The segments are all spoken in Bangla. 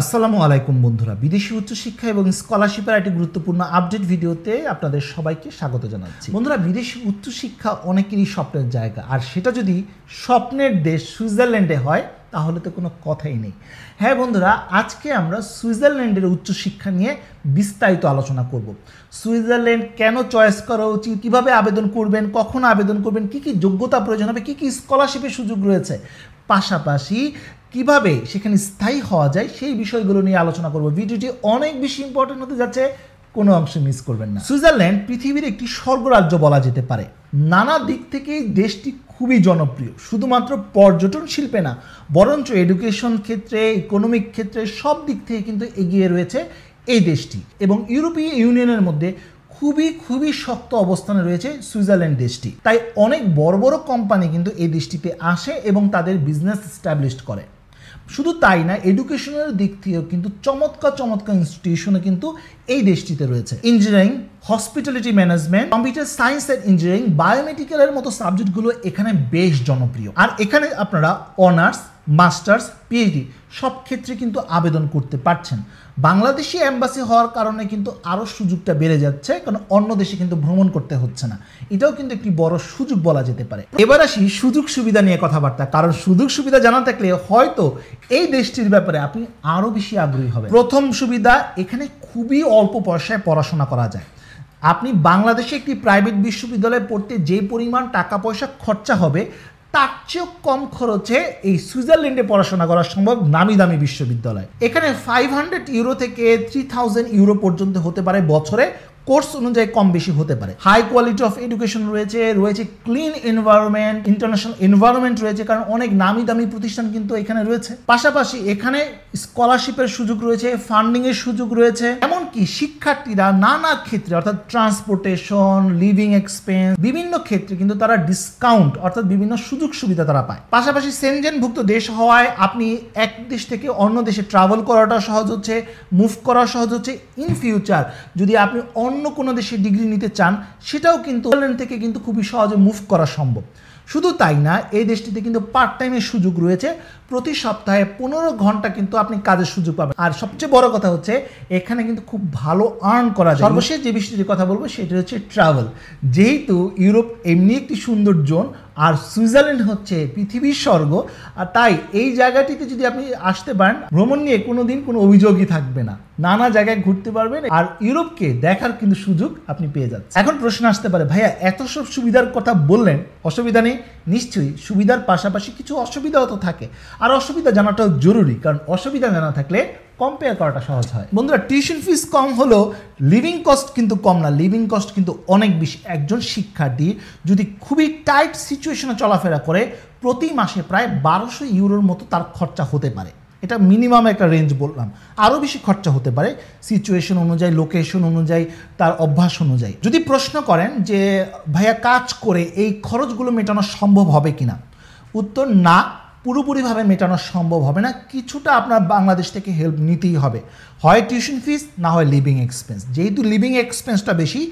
আসসালামু আলাইকুম বন্ধুরা, বিদেশি উচ্চশিক্ষা এবং স্কলারশিপের একটি গুরুত্বপূর্ণ আপডেট ভিডিওতে আপনাদের সবাইকে স্বাগত জানাচ্ছি। বন্ধুরা, বিদেশি উচ্চশিক্ষা অনেকেরই স্বপ্নের জায়গা, আর সেটা যদি স্বপ্নের দেশ সুইজারল্যান্ডে হয় তাহলে তো কোনো কথাই নেই। হ্যাঁ বন্ধুরা, আজকে আমরা সুইজারল্যান্ডের উচ্চশিক্ষা নিয়ে বিস্তারিত আলোচনা করব। সুইজারল্যান্ড কেন চয়েস করা উচিত, কীভাবে আবেদন করবেন, কখন আবেদন করবেন, কী কী যোগ্যতা প্রয়োজন হবে, কী কী স্কলারশিপের সুযোগ রয়েছে, পাশাপাশি কিভাবে সেখানে স্থায়ী হওয়া যায় সেই বিষয়গুলো নিয়ে আলোচনা করব। ভিডিওটি অনেক বেশি ইম্পর্টেন্ট হতে যাচ্ছে, কোনো অংশ মিস করবেন না। সুইজারল্যান্ড পৃথিবীর একটি স্বর্গরাজ্য বলা যেতে পারে। নানা দিক থেকেই দেশটি খুবই জনপ্রিয়, শুধুমাত্র পর্যটন শিল্পে না, বরঞ্চ এডুকেশন ক্ষেত্রে, ইকোনমিক ক্ষেত্রে সব দিক থেকে কিন্তু এগিয়ে রয়েছে এই দেশটি, এবং ইউরোপীয় ইউনিয়নের মধ্যে খুবই শক্ত অবস্থানে রয়েছে সুইজারল্যান্ড দেশটি। তাই অনেক বড় বড় কোম্পানি কিন্তু এই দেশটিতে আসে এবং তাদের বিজনেস এস্টাবলিশ করে। শুধু তাই না, এডুকেশনের দিক থেকেও কিন্তু চমৎকার ইনস্টিটিউশনে কিন্তু এই দেশটিতে রয়েছে। Engineering, hospitality management, computer science and engineering, বায়োমেডিক্যালের মতো সাবজেক্টগুলো এখানে বেশ জনপ্রিয়। আর এখানে আপনারা অনার্স, মাস্টার্স, পিএইচডি সব ক্ষেত্রে কিন্তু আবেদন করতে পারছেন। বাংলাদেশি এম্বাসি হওয়ার কারণে কিন্তু আরও সুযোগটা বেড়ে যাচ্ছে, কারণ অন্য দেশে কিন্তু ভ্রমণ করতে হচ্ছে না। এটাও কিন্তু একটি বড় সুযোগ বলা যেতে পারে। এবার আসি সুযোগ সুবিধা নিয়ে কথাবার্তা, কারণ সুযোগ সুবিধা জানা থাকলে হয়তো এই দেশটির ব্যাপারে আপনি আরও বেশি আগ্রহী হবেন। প্রথম সুবিধা, এখানে খুবই অল্প পয়সায় পড়াশোনা করা যায়। আপনি বাংলাদেশে একটি প্রাইভেট বিশ্ববিদ্যালয়ে পড়তে যে পরিমাণ টাকা পয়সা খরচা হবে, তার চেয়েও কম খরচে এই সুইজারল্যান্ডে পড়াশোনা করা সম্ভব নামি দামি বিশ্ববিদ্যালয়। এখানে 500 ইউরো থেকে 3000 ইউরো পর্যন্ত হতে পারে বছরে, কোর্স অনুযায়ী কম বেশি হতে পারে। হাই কোয়ালিটি অফ এডুকেশন রয়েছে ক্লিন এনভায়রনমেন্ট, ইন্টারন্যাশনাল এনভায়রনমেন্ট রয়েছে, কারণ অনেক নামি দামি প্রতিষ্ঠান কিন্তু এখানে রয়েছে। পাশাপাশি এখানে স্কলারশিপের সুযোগ রয়েছে, ফান্ডিংয়ের সুযোগ রয়েছে, এমনকি শিক্ষার্থীরা নানা ক্ষেত্রে অর্থাৎ ট্রান্সপোর্টেশন, লিভিং এক্সপেন্স, বিভিন্ন ক্ষেত্রে কিন্তু তারা ডিসকাউন্ট অর্থাৎ বিভিন্ন সুযোগ সুবিধা তারা পায়। পাশাপাশি সেনজেনভুক্ত দেশ হওয়ায় আপনি এক দেশ থেকে অন্য দেশে ট্রাভেল করাটা সহজ হচ্ছে, মুভ করা সহজ হচ্ছে। ইন ফিউচার যদি আপনি অন্য কোনো দেশে ডিগ্রি নিতে চান, সেটাও কিন্তু সুইজারল্যান্ড থেকে কিন্তু খুবই সহজে মুভ করা সম্ভব। শুধু তাই না, এই দেশটিতে কিন্তু পার্ট টাইমের সুযোগ রয়েছে। প্রতি সপ্তাহে 15 ঘন্টা কিন্তু আপনি কাজের সুযোগ পাবেন। আর সবচেয়ে বড় কথা হচ্ছে এখানে কিন্তু খুব ভালো আর্ন করা যায়। সর্বশেষ যে বিষয়টির কথা বলবো সেটা হচ্ছে ট্রাভেল। যেহেতু ইউরোপ এমনি একটি সুন্দর জোন, আর সুইজারল্যান্ড হচ্ছে পৃথিবীর স্বর্গ, আর তাই এই জায়গাটিতে যদি আপনি আসতে পারেন, ভ্রমণ নিয়ে কোনোদিন কোনো অভিযোগই থাকবে না। নানা জায়গায় ঘুরতে পারবেন, আর ইউরোপকে দেখার কিন্তু সুযোগ আপনি পেয়ে যাচ্ছেন। এখন প্রশ্ন আসতে পারে, ভাইয়া এত সব সুবিধার কথা বললেন, অসুবিধা নেই? নিশ্চয়ই সুবিধার পাশাপাশি কিছু অসুবিধাও তো থাকে, আর অসুবিধা জানাটাও জরুরি, কারণ অসুবিধা জানা থাকলে কম্পেয়ার করাটা সহজ হয়। বন্ধুরা, টিউশন ফিস কম হলেও লিভিং কস্ট কিন্তু কম না, লিভিং কস্ট কিন্তু অনেক বেশি। একজন শিক্ষার্থী যদি খুবই টাইট সিচুয়েশনে চলাফেরা করে, প্রতি মাসে প্রায় 1200 ইউরোর মতো তার খরচা হতে পারে। এটা মিনিমাম একটা রেঞ্জ বললাম, আরও বেশি খরচা হতে পারে সিচুয়েশন অনুযায়ী, লোকেশন অনুযায়ী, তার অভ্যাস অনুযায়ী। যদি প্রশ্ন করেন যে ভাইয়া কাজ করে এই খরচগুলো মেটানো সম্ভব হবে কিনা, উত্তর না, পুরোপুরিভাবে মেটানো সম্ভব হবে না। কিছুটা আপনার বাংলাদেশ থেকে হেল্প নিতেই হবে, হয় টিউশন ফিস, না হয় লিভিং এক্সপেন্স। যেহেতু লিভিং এক্সপেন্সটা বেশি,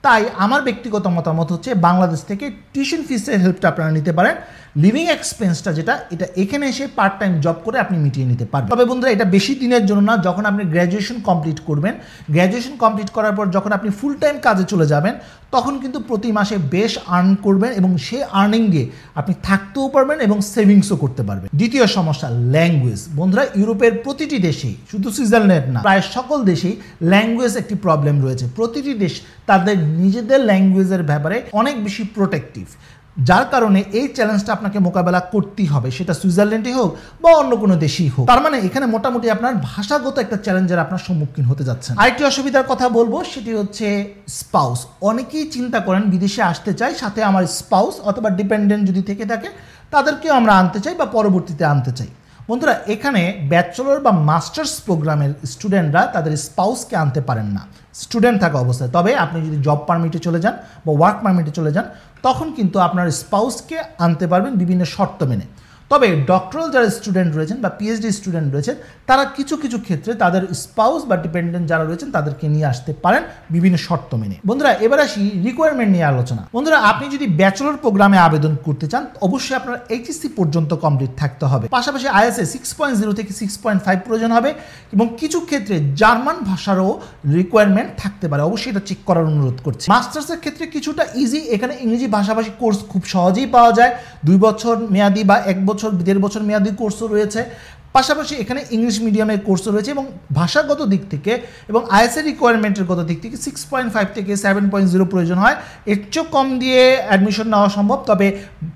তাই আমার ব্যক্তিগত মতামত হচ্ছে বাংলাদেশ থেকে টিউশন ফিসের হেল্পটা আপনারা নিতে পারেন। লিভিং এক্সপেন্সটা যেটা, এটা এখানে এসে পার্ট টাইম জব করে আপনি মিটিয়ে নিতে পারবেন। তবে বন্ধুরা, এটা বেশি দিনের জন্য না। যখন আপনি গ্র্যাজুয়েশন কমপ্লিট করবেন, গ্র্যাজুয়েশন কমপ্লিট করার পর যখন আপনি ফুল টাইম কাজে চলে যাবেন, তখন কিন্তু প্রতি মাসে বেশ আর্ন করবেন, এবং সেই আর্নিং দিয়ে আপনি থাকতেও পারবেন এবং সেভিংসও করতে পারবেন। দ্বিতীয় সমস্যা, ল্যাঙ্গুয়েজ। বন্ধুরা, ইউরোপের প্রতিটি দেশেই, শুধু সুইজারল্যান্ড না, প্রায় সকল দেশেই ল্যাঙ্গুয়েজ একটি প্রবলেম রয়েছে। প্রতিটি দেশ তাদের নিজেদের ল্যাঙ্গুয়েজের ব্যাপারে অনেক বেশি প্রোটেক্টিভ, যার কারণে এই চ্যালেঞ্জটা আপনাকে মোকাবেলা করতেই হবে, সেটা সুইজারল্যান্ডে হোক বা অন্য কোনো দেশেই হোক। তার মানে এখানে মোটামুটি আপনার ভাষাগত একটা চ্যালেঞ্জের আপনার সম্মুখীন হতে যাচ্ছেন। আরেকটি অসুবিধার কথা বলবো, সেটি হচ্ছে স্পাউস। অনেকেই চিন্তা করেন বিদেশে আসতে চাই, সাথে আমার স্পাউস অথবা ডিপেন্ডেন্ট যদি থেকে থাকে তাদেরকেও আমরা আনতে চাই বা পরবর্তীতে আনতে চাই। বন্ধুরা, এখানে ব্যাচেলর বা মাস্টার্স প্রোগ্রামের স্টুডেন্টরা তাদের স্পাউসকে আনতে পারেন না স্টুডেন্ট থাকা অবস্থায়। তবে আপনি যদি জব পারমিটে চলে যান বা ওয়ার্ক পারমিটে চলে যান, তখন কিন্তু আপনার স্পাউসকে আনতে পারবেন বিভিন্ন শর্ত মেনে। তবে ডক্টরাল যারা স্টুডেন্ট রয়েছেন বা পিএইচডি স্টুডেন্ট রয়েছেন তারা কিছু কিছু ক্ষেত্রে তাদের স্পাউস বা ডিপেন্ডেন্ট যারা রয়েছেন তাদেরকে নিয়ে আসতে পারেন বিভিন্ন শর্ত মেনে। বন্ধুরা এবার আসি রিকোয়ারমেন্ট নিয়ে আলোচনা। বন্ধুরা আপনি যদি ব্যাচেলর প্রোগ্রামে আবেদন করতে চান অবশ্যই আপনার এইচএসসি পর্যন্ত কমপ্লিট থাকতে হবে, পাশাপাশি আইএসএ 6.0 থেকে 6.5 প্রয়োজন হবে এবং কিছু ক্ষেত্রে জার্মান ভাষারও রিকোয়ারমেন্ট থাকতে পারে, অবশ্যই এটা চেক করার অনুরোধ করছি। মাস্টার্সের ক্ষেত্রে কিছুটা ইজি, এখানে ইংরেজি ভাষাভাষী কোর্স খুব সহজেই পাওয়া যায়, 2 বছর মেয়াদি বা 1 বছর 1.5 বছর মেয়াদি কোর্সও রয়েছে, পাশাপাশি এখানে ইংলিশ মিডিয়ামের কোর্সও রয়েছে এবং ভাষাগত দিক থেকে এবং আইএসএ রিকোয়ারমেন্টের গত দিক থেকে 6.5 থেকে 7.0 প্রয়োজন হয়, এর চেয়েও কম দিয়ে অ্যাডমিশন নেওয়া সম্ভব। তবে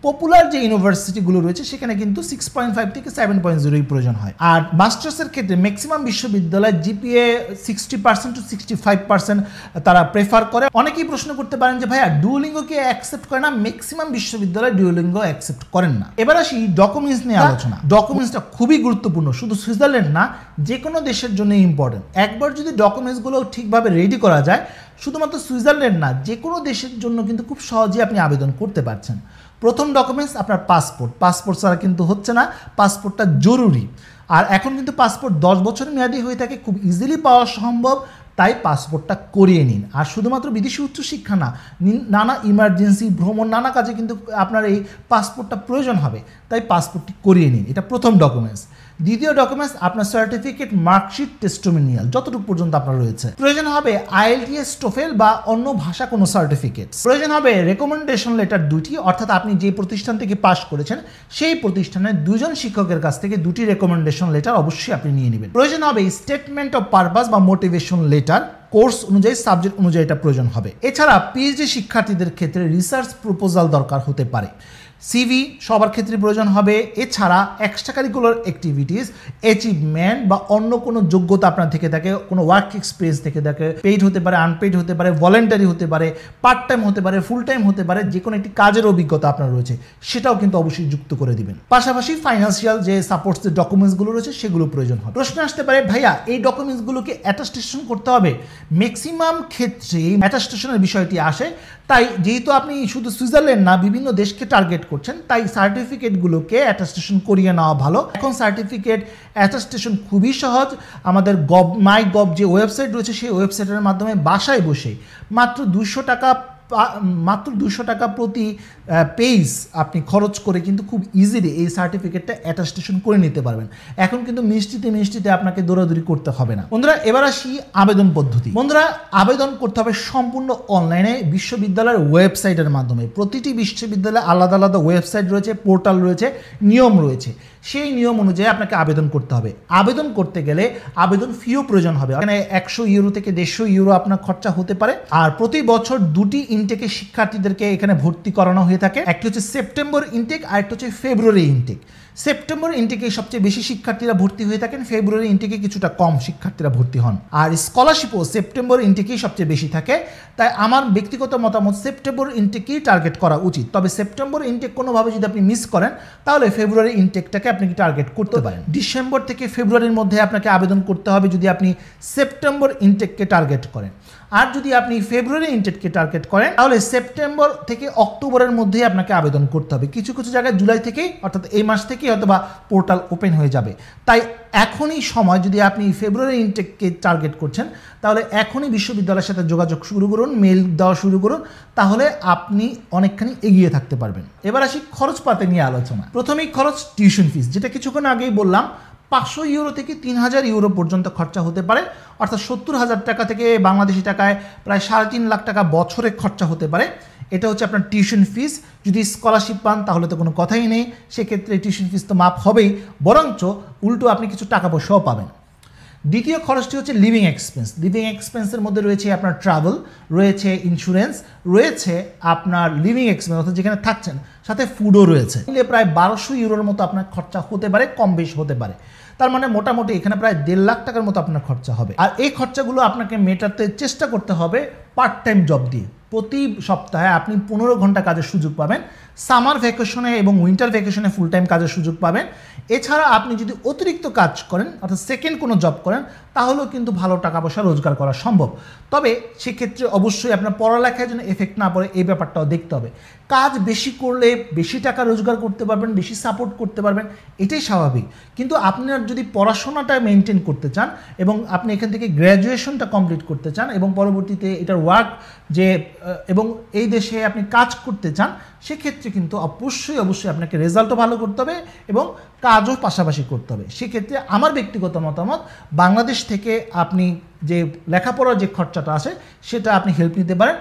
পপুলার যে ইউনিভার্সিটিগুলো রয়েছে সেখানে কিন্তু 6.5 থেকে 7.0 প্রয়োজন হয়। আর মাস্টার্সের ক্ষেত্রে ম্যাক্সিমাম বিশ্ববিদ্যালয় জিপিএ 60% to 65% তারা প্রেফার করে। অনেকেই প্রশ্ন করতে পারেন যে ভাইয়া ডুওলিঙ্গোকে অ্যাকসেপ্ট করে না, ম্যাক্সিমাম বিশ্ববিদ্যালয় ডুওলিঙ্গো অ্যাকসেপ্ট করেন না। এবার আসি ডকুমেন্টস নিয়ে আলোচনা। ডকুমেন্টসটা খুবই গুরুত্বপূর্ণ, শুধু সুইজারল্যান্ড না যে কোনো দেশের জন্য ইম্পর্টেন্ট। একবার যদি ডকুমেন্টসগুলো ঠিকভাবে রেডি করা যায়, শুধুমাত্র সুইজারল্যান্ড না যে কোনো দেশের জন্য কিন্তু খুব সহজেই আপনি আবেদন করতে পারছেন। প্রথম ডকুমেন্টস আপনার পাসপোর্ট ছাড়া কিন্তু হচ্ছে না, পাসপোর্টটা জরুরি। আর এখন কিন্তু পাসপোর্ট 10 বছর মেয়াদি হয়ে থাকে, খুব ইজিলি পাওয়া সম্ভব, তাই পাসপোর্টটা করিয়ে নিন। আর শুধুমাত্র বিদেশি উচ্চশিক্ষা না, নানা ইমার্জেন্সি ভ্রমণ নানা কাজে কিন্তু আপনার এই পাসপোর্টটা প্রয়োজন হবে, তাই পাসপোর্টটি করিয়ে নিন। এটা প্রথম ডকুমেন্টস। দ্বিতীয় ডকুমেন্টস আপনার সার্টিফিকেট, মার্কশিট, টেস্টিমোনিয়াল যতটুকু পর্যন্ত আপনার রয়েছে। প্রয়োজন হবে আইএলটিএস, টোফেল বা অন্য ভাষা কোনো সার্টিফিকেট। প্রয়োজন হবে রেকমেন্ডেশন লেটার 2টি, অর্থাৎ আপনি যে প্রতিষ্ঠান থেকে পাস করেছেন সেই প্রতিষ্ঠানের 2 জন শিক্ষকের কাছ থেকে 2টি রেকমেন্ডেশন লেটার অবশ্যই আপনি নিয়ে নেবেন। প্রয়োজন হবে স্টেটমেন্ট অফ পারপাস বা মোটিভেশন লেটার, কোর্স অনুযায়ী সাবজেক্ট অনুযায়ী এটা প্রয়োজন হবে। এছাড়া পিএইচডি শিক্ষার্থীদের ক্ষেত্রে রিসার্চ প্রপোজাল দরকার হতে পারে, সিভি সবার ক্ষেত্রে প্রয়োজন হবে। এছাড়া এক্সট্রা কারিকুলার অ্যাক্টিভিটিস, অ্যাচিভমেন্ট বা অন্য কোনো যোগ্যতা আপনার থেকে থাকে, কোনো ওয়ার্ক এক্সপিরিয়েন্স থেকে থাকে, পেইড হতে পারে, আনপেইড হতে পারে, ভলেন্টারি হতে পারে, পার্ট টাইম হতে পারে, ফুল টাইম হতে পারে, যে কোনো একটি কাজের অভিজ্ঞতা আপনার রয়েছে সেটাও কিন্তু অবশ্যই যুক্ত করে দিবেন। পাশাপাশি ফাইন্যান্সিয়াল যে সাপোর্টস যে ডকুমেন্টসগুলো রয়েছে সেগুলো প্রয়োজন হবে। প্রশ্ন আসতে পারে ভাইয়া এই ডকুমেন্টসগুলোকে অ্যাটাস্টেশন করতে হবে? ম্যাক্সিমাম ক্ষেত্রে অ্যাটাস্টেশনের বিষয়টি আসে, তাই যেহেতু আপনি শুধু সুইজারল্যান্ড না বিভিন্ন দেশকে টার্গেট করছেন, তাই সার্টিফিকেটগুলোকে অ্যাটাস্টেশন করিয়ে নেওয়া ভালো। এখন সার্টিফিকেট অ্যাটাস্টেশন খুবই সহজ, আমাদের মাই গভ যে ওয়েবসাইট রয়েছে সেই ওয়েবসাইটের মাধ্যমে বাসায় বসে মাত্র 200 টাকা প্রতি পেজ আপনি খরচ করে কিন্তু খুব ইজিলি এই সার্টিফিকেটটা অ্যাটাস্টেশন করে নিতে পারবেন। এখন কিন্তু মিষ্টিতে আপনাকে দৌড়াদৌড়ি করতে হবে না। বন্ধুরা এবার আসি আবেদন পদ্ধতি। বন্ধুরা আবেদন করতে হবে সম্পূর্ণ অনলাইনে বিশ্ববিদ্যালয়ের ওয়েবসাইটের মাধ্যমে। প্রতিটি বিশ্ববিদ্যালয়ে আলাদা আলাদা ওয়েবসাইট রয়েছে, পোর্টাল রয়েছে, নিয়ম রয়েছে, সেই নিয়ম অনুযায়ী আপনাকে আবেদন করতে হবে। আবেদন করতে গেলে আবেদন ফিও প্রয়োজন হবে, এখানে 100 ইউরো থেকে 150 ইউরো আপনার খরচা হতে পারে। আর প্রতি বছর 2টি ইনটেকে শিক্ষার্থীদেরকে এখানে ভর্তি করানো হয়ে থাকে, একটি হচ্ছে সেপ্টেম্বর ইনটেক আর একটা হচ্ছে ফেব্রুয়ারি ইনটেক। সেপ্টেম্বর ইনটেকে সবচেয়ে বেশি শিক্ষার্থীরা ভর্তি হয়ে থাকেন, ফেব্রুয়ারি ইনটেকে কিছুটা কম শিক্ষার্থীরা ভর্তি হন। আর স্কলারশিপও সেপ্টেম্বর ইনটেকেই সবচেয়ে বেশি থাকে, তাই আমার ব্যক্তিগত মতামত সেপ্টেম্বর ইনটেকেই টার্গেট করা উচিত। তবে সেপ্টেম্বর ইনটেক কোনোভাবে যদি আপনি মিস করেন তাহলে ফেব্রুয়ারি ইনটেকটাকে আপনি টার্গেট করতে পারেন। ডিসেম্বর থেকে ফেব্রুয়ারির মধ্যে আপনাকে আবেদন করতে হবে যদি আপনি সেপ্টেম্বর ইনটেককে টার্গেট করেন। আর যদি আপনি ফেব্রুয়ারি ইনটেককে টার্গেট করেন তাহলে সেপ্টেম্বর থেকে অক্টোবরের মধ্যেই আপনাকে আবেদন করতে হবে। কিছু কিছু জায়গায় জুলাই থেকেই, অর্থাৎ এই মাস থেকেই হয়তোবা পোর্টাল ওপেন হয়ে যাবে। তাই এখনই সময়, যদি আপনি ফেব্রুয়ারি ইনটেককে টার্গেট করছেন তাহলে এখনই বিশ্ববিদ্যালয়ের সাথে যোগাযোগ শুরু করুন, মেল দেওয়া শুরু করুন, তাহলে আপনি অনেকখানি এগিয়ে থাকতে পারবেন। এবার আসি খরচপাতি নিয়ে আলোচনা। প্রথমেই খরচ টিউশন ফিস, যেটা কিছুক্ষণ আগেই বললাম 500 ইউরো থেকে 3000 ইউরো পর্যন্ত খরচা হতে পারে, অর্থাৎ 70,000 টাকা থেকে বাংলাদেশি টাকায় প্রায় 3.5 লাখ টাকা বছরে খরচা হতে পারে। এটা হচ্ছে আপনার টিউশন ফিস। যদি স্কলারশিপ পান তাহলে তো কোনো কথাই নেই, সেক্ষেত্রে টিউশন ফিস তো মাফ হবেই, বরঞ্চ উল্টো আপনি কিছু টাকা পয়সাও পাবেন। দ্বিতীয় খরচটি হচ্ছে লিভিং এক্সপেন্স। লিভিং এক্সপেন্সের মধ্যে রয়েছে আপনার ট্রাভেল, রয়েছে ইন্স্যুরেন্স, রয়েছে আপনার লিভিং এক্সপেন্স অর্থাৎ যেখানে থাকছেন, সাথে ফুডও রয়েছে। মিলে প্রায় 1200 ইউরোর মতো আপনার খরচা হতে পারে, কম বেশি হতে পারে। তার মানে মোটামুটি এখানে প্রায় 1.5 লাখ টাকার মতো আপনার খরচা হবে। আর এই খরচাগুলো আপনাকে মেটাতে চেষ্টা করতে হবে পার্ট টাইম জব দিয়ে। প্রতি সপ্তাহে আপনি 15 ঘন্টা কাজের সুযোগ পাবেন, সামার ভ্যাকেশনে এবং উইন্টার ভ্যাকেশনে ফুল টাইম কাজের সুযোগ পাবেন। এছাড়া আপনি যদি অতিরিক্ত কাজ করেন অর্থাৎ সেকেন্ড কোনো জব করেন তাহলেও কিন্তু ভালো টাকা পয়সা রোজগার করা সম্ভব। তবে সেক্ষেত্রে অবশ্যই আপনার পড়ালেখায় যেন এফেক্ট না পড়ে এই ব্যাপারটাও দেখতে হবে। কাজ বেশি করলে বেশি টাকা রোজগার করতে পারবেন, বেশি সাপোর্ট করতে পারবেন, এটাই স্বাভাবিক। কিন্তু আপনার যদি পড়াশোনাটা মেনটেন করতে চান এবং আপনি এখান থেকে গ্র্যাজুয়েশনটা কমপ্লিট করতে চান এবং পরবর্তীতে এটার ওয়ার্ক যে এবং এই দেশে আপনি কাজ করতে চান, সেক্ষেত্রে কিন্তু অবশ্যই আপনাকে রেজাল্টও ভালো করতে হবে এবং কাজও পাশাপাশি করতে হবে। সেক্ষেত্রে আমার ব্যক্তিগত মতামত, বাংলাদেশ থেকে আপনি যে লেখাপড়ার যে খরচাটা আছে সেটা আপনি হেল্প নিতে পারেন,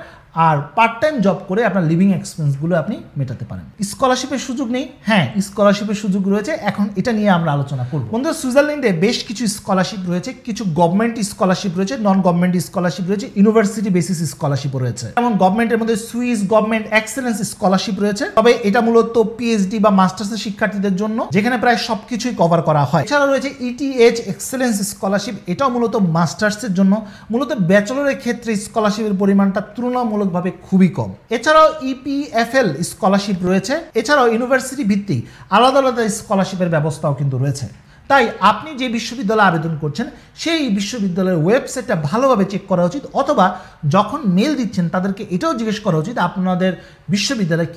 আর পার্ট টাইম জব করে আপনার লিভিং এক্সপেন্সগুলো আপনি মেটাতে পারেন। স্কলারশিপের সুযোগ নেই? হ্যাঁ, স্কলারশিপের সুযোগ রয়েছে। এখন এটা নিয়ে আমরা আলোচনা করব। বন্ধুরা, সুইজারল্যান্ডে বেশ কিছু স্কলারশিপ রয়েছে, কিছু গভর্নমেন্ট স্কলারশিপ রয়েছে, নন গভর্নমেন্ট স্কলারশিপ রয়েছে, ইউনিভার্সিটি বেসিস স্কলারশিপও রয়েছে। যেমন গভর্নমেন্টের মধ্যে সুইস গভর্নমেন্ট এক্সেলেন্স স্কলারশিপ রয়েছে, তবে এটা মূলত পিএইচডি বা মাস্টার্সের শিক্ষার্থীদের জন্য, যেখানে প্রায় সবকিছুই কভার করা হয়। এছাড়া রয়েছে ইটিএইচ এক্সেলেন্স স্কলারশিপ, এটাও মূলত মাস্টার্সের জন্য। মূলত ব্যাচেলরের ক্ষেত্রে স্কলারশিপের পরিমাণটা তুলনামূলকভাবে খুবই কম। এছাড়াও ইপিএফএল স্কলারশিপ রয়েছে। এছাড়াও ইউনিভার্সিটি ভিত্তিক আলাদা আলাদা স্কলারশিপের ব্যবস্থাও কিন্তু রয়েছে। তাই আপনি যে বিশ্ববিদ্যালয়ে আবেদন করছেন সেই বিশ্ববিদ্যালয়ের ওয়েবসাইটটা ভালোভাবে চেক করা উচিত, অথবা যখন মেল দিচ্ছেন তাদেরকে এটাও জিজ্ঞেস করা উচিত আপনাদের বিশ্ববিদ্যালয়ে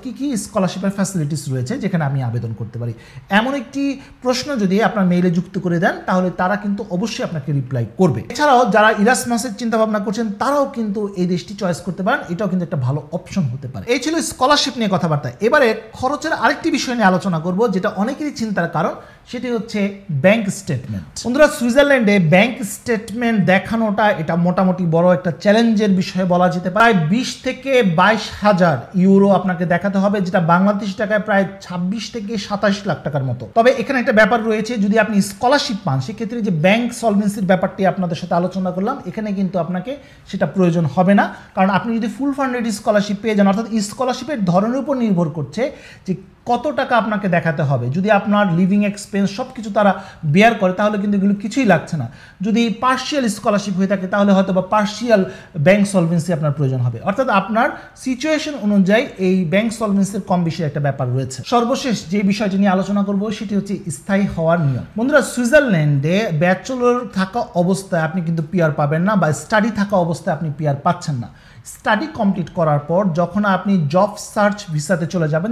কী কী স্কলারশিপের ফ্যাসিলিটিস রয়েছে যেখানে আমি আবেদন করতে পারি। এমন একটি প্রশ্ন যদি আপনার মেইলে যুক্ত করে দেন তাহলে তারা কিন্তু অবশ্যই আপনাকে রিপ্লাই করবে। এছাড়াও যারা ইরাসমাসের চিন্তা ভাবনা করছেন তারাও কিন্তু এই দেশটি চয়েস করতে পারেন, এটাও কিন্তু একটা ভালো অপশন হতে পারে। এই ছিল স্কলারশিপ নিয়ে কথাবার্তা। এবারে খরচের আরেকটি বিষয় নিয়ে আলোচনা করব, যেটা অনেকেরই চিন্তার কারণ, সেটি হচ্ছে ব্যাংক স্টেটমেন্ট। বন্ধুরা, সুইজারল্যান্ডে ব্যাংক স্টেটমেন্ট দেখানোটা এটা মোটামুটি বড় একটা চ্যালেঞ্জের বিষয়ে বলা যেতে পারে। প্রায় 20 থেকে 22,000 ইউরো আপনাকে দেখাতে হবে, যেটা বাংলাদেশ টাকায় প্রায় 26 থেকে 27 লাখ টাকার মতো। তবে এখানে একটা ব্যাপার রয়েছে, যদি আপনি স্কলারশিপ পান সেক্ষেত্রে যে ব্যাংক সলভেন্সির ব্যাপারটি আপনাদের সাথে আলোচনা করলাম, এখানে কিন্তু আপনাকে সেটা প্রয়োজন হবে না। কারণ আপনি যদি ফুল ফান্ডেড স্কলারশিপ পেয়ে যান, অর্থাৎ স্কলারশিপের ধরনের উপর নির্ভর করছে যে কত টাকা আপনাকে দেখাতে হবে। যদি আপনার লিভিং এক্সপেন্স সব কিছু তারা বেয়ার করে তাহলে কিন্তু এগুলো কিছুই লাগছে না। যদি পার্শিয়াল স্কলারশিপ হয়ে থাকে তাহলে হয়তো বা পার্শিয়াল ব্যাংক সলভেন্সি আপনার প্রয়োজন হবে। অর্থাৎ আপনার সিচুয়েশন অনুযায়ী এই ব্যাংক সলভেন্সির কম বেশি একটা ব্যাপার রয়েছে। সর্বশেষ যে বিষয়টি নিয়ে আলোচনা করব সেটি হচ্ছে স্থায়ী হওয়ার নিয়ম। বন্ধুরা, সুইজারল্যান্ডে ব্যাচেলর থাকা অবস্থায় আপনি কিন্তু পিআর পাবেন না, বা স্টাডি থাকা অবস্থায় আপনি পিআর পাচ্ছেন না। স্টাডি কমপ্লিট করার পর যখন আপনি জব সার্চ ভিসাতে চলে যাবেন,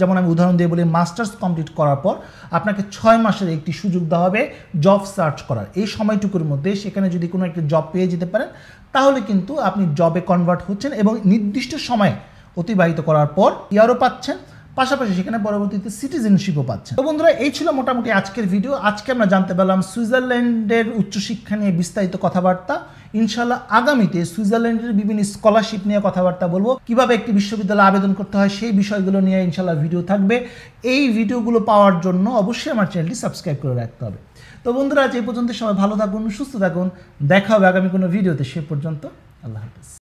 যেমন আমি উদাহরণ দিয়ে বলি, মাস্টার্স কমপ্লিট করার পর আপনাকে 6 মাসের একটি সুযোগ দেওয়া হবে জব সার্চ করার। এই সময়টুকুর মধ্যে সেখানে যদি কোনো একটা জব পেয়ে যেতে পারেন তাহলে কিন্তু আপনি জবে কনভার্ট হচ্ছেন এবং নির্দিষ্ট সময় অতিবাহিত করার পর পিআরও পাচ্ছেন, পাশাপাশি সেখানে পরবর্তীতে সিটিজেনশিপও পাচ্ছেন। তো বন্ধুরা, এই ছিল মোটামুটি আজকের ভিডিও। আজকে আমরা জানতে পারলাম সুইজারল্যান্ডের উচ্চশিক্ষা নিয়ে বিস্তারিত কথাবার্তা। ইনশাল্লাহ আগামীতে সুইজারল্যান্ডের বিভিন্ন স্কলারশিপ নিয়ে কথাবার্তা বলবো, কিভাবে একটি বিশ্ববিদ্যালয়ে আবেদন করতে হয় সেই বিষয়গুলো নিয়ে ইনশাল্লাহ ভিডিও থাকবে। এই ভিডিওগুলো পাওয়ার জন্য অবশ্যই আমার চ্যানেলটি সাবস্ক্রাইব করে রাখতে হবে। তো বন্ধুরা, আজ এই পর্যন্ত, সবাই ভালো থাকুন, সুস্থ থাকুন, দেখা হবে আগামী কোনো ভিডিওতে। সে পর্যন্ত আল্লাহ হাফেজ।